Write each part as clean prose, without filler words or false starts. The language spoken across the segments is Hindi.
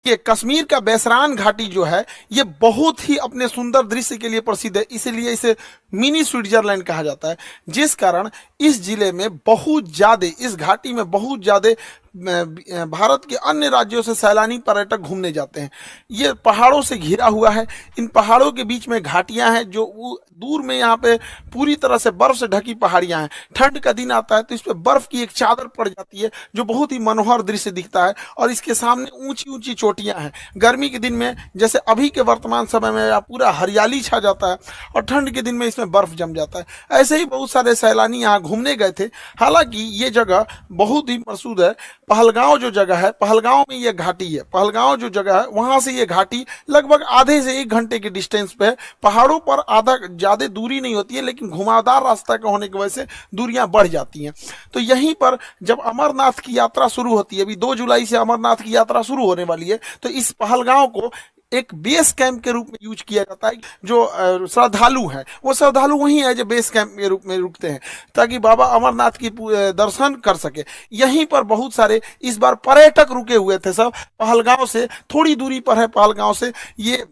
कि कश्मीर का बैसरान घाटी जो है ये बहुत ही अपने सुंदर दृश्य के लिए प्रसिद्ध है, इसीलिए इसे मिनी स्विट्जरलैंड कहा जाता है। जिस कारण इस जिले में बहुत ज्यादा, इस घाटी में बहुत ज्यादा भारत के अन्य राज्यों से सैलानी पर्यटक घूमने जाते हैं। ये पहाड़ों से घिरा हुआ है, इन पहाड़ों के बीच में घाटियां हैं जो दूर में यहाँ पे पूरी तरह से बर्फ से ढकी पहाड़ियां हैं। ठंड का दिन आता है तो इस पे बर्फ की एक चादर पड़ जाती है जो बहुत ही मनोहर दृश्य दिखता है, और इसके सामने ऊंची ऊंची चोटियां हैं। गर्मी के दिन में जैसे अभी के वर्तमान समय में पूरा हरियाली छा जाता है, और ठंड के दिन में इसमें बर्फ जम जाता है। ऐसे ही बहुत सारे सैलानी यहाँ घूमने गए थे। हालांकि ये जगह बहुत ही प्रसिद्ध है। पहलगांव जो जगह है, पहलगांव में ये घाटी है, पहलगांव जो जगह है वहां से ये घाटी लगभग आधे से 1 घंटे के डिस्टेंस पे है। पहाड़ों पर आधा ज्यादा दूरी नहीं होती है, लेकिन घुमावदार रास्ता का होने की वजह से दूरियां बढ़ जाती हैं। तो यहीं पर जब अमरनाथ की यात्रा शुरू होती है, अभी 2 जुलाई से अमरनाथ की यात्रा शुरू होने वाली है, तो इस पहलगांव को एक बेस कैंप के रूप में यूज किया जाता है। जो श्रद्धालु हैं वो श्रद्धालु वही है जो बेस कैंप के रूप में रुकते हैं, ताकि बाबा अमरनाथ की दर्शन कर सके। यहीं पर बहुत सारे इस बार पर्यटक रुके हुए थे, सब पहलगांव से थोड़ी दूरी पर है। पहलगांव से ये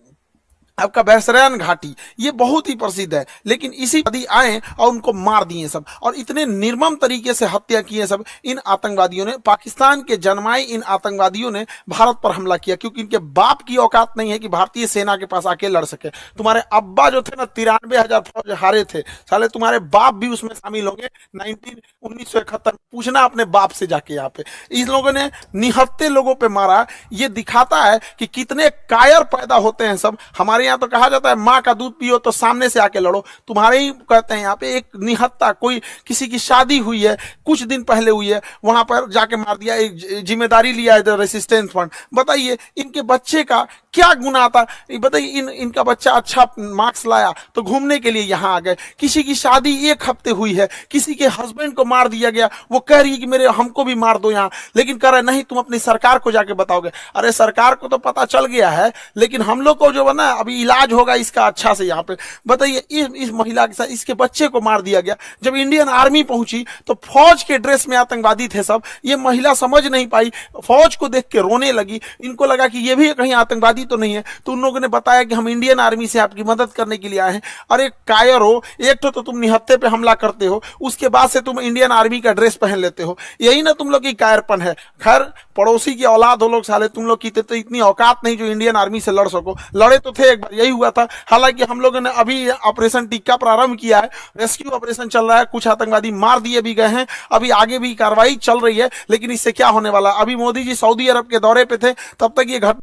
आपका बैसरान घाटी ये बहुत ही प्रसिद्ध है, लेकिन इसी नदी आए और उनको मार दिए सब, और इतने निर्मम तरीके से हत्या किए सब इन आतंकवादियों ने। पाकिस्तान के जन्माए इन आतंकवादियों ने भारत पर हमला किया, क्योंकि इनके बाप की औकात नहीं है कि भारतीय सेना के पास आके लड़ सके। तुम्हारे अब्बा जो थे ना 93,000 फौज हारे थे, साले तुम्हारे बाप भी उसमें शामिल होंगे 1971। पूछना अपने बाप से जाके। यहाँ पे इन लोगों ने निहत्थे लोगों पे मारा। ये दिखाता है कि कितने कायर पैदा होते हैं सब। हमारे यहाँ तो कहा जाता है माँ का दूध पियो तो सामने से आके लड़ो। तुम्हारे ही कहते हैं यहाँ पे एक निहत्था, कोई किसी की शादी हुई है कुछ दिन पहले हुई है, वहां पर जाके मार दिया, एक जिम्मेदारी लिया है रेसिस्टेंस फंड। बताइए इनके बच्चे का क्या गुनाह था? बताइए इनका बच्चा अच्छा मार्क्स लाया तो घूमने के लिए यहाँ आ गए। किसी की शादी 1 हफ्ते हुई है, किसी के हस्बैंड को मार दिया गया, वो कह रही है कि मेरे हमको भी मार दो यहाँ, लेकिन कह रहे नहीं तुम अपनी सरकार को जाके बताओगे। अरे सरकार को तो पता चल गया है, लेकिन हम लोग को जो है ना अभी इलाज होगा इसका अच्छा से। यहाँ पे बताइए इस महिला के साथ इसके बच्चे को मार दिया गया। जब इंडियन आर्मी पहुंची तो फौज के ड्रेस में आतंकवादी थे सब। ये महिला समझ नहीं पाई, फौज को देख के रोने लगी। इनको लगा कि ये भी कहीं आतंकवादी तो नहीं है, तो उन लोगों ने बताया कि हम इंडियन आर्मी से आपकी मदद करने के लिए आए हैं। अरे कायर हो, एक तो तुम निहत्थे पे हमला करते हो, उसके बाद से तुम इंडियन आर्मी का ड्रेस पहन लेते हो। यही ना तुम लोग की कायरपन है। खैर पड़ोसी की औलाद हो लोग साले, तुम लोग की तो इतनी औकात नहीं जो इंडियन आर्मी से लड़ सको। लड़े तो थे एक बार, यही हुआ था। हालांकि हम लोगों ने अभी ऑपरेशन टिक्का प्रारंभ किया है, रेस्क्यू ऑपरेशन चल रहा है, कुछ आतंकवादी मार दिए भी गए हैं, अभी आगे भी कार्रवाई चल रही है। लेकिन इससे क्या होने वाला? अभी मोदी जी सऊदी अरब के दौरे पे थे, तब तक ये घटना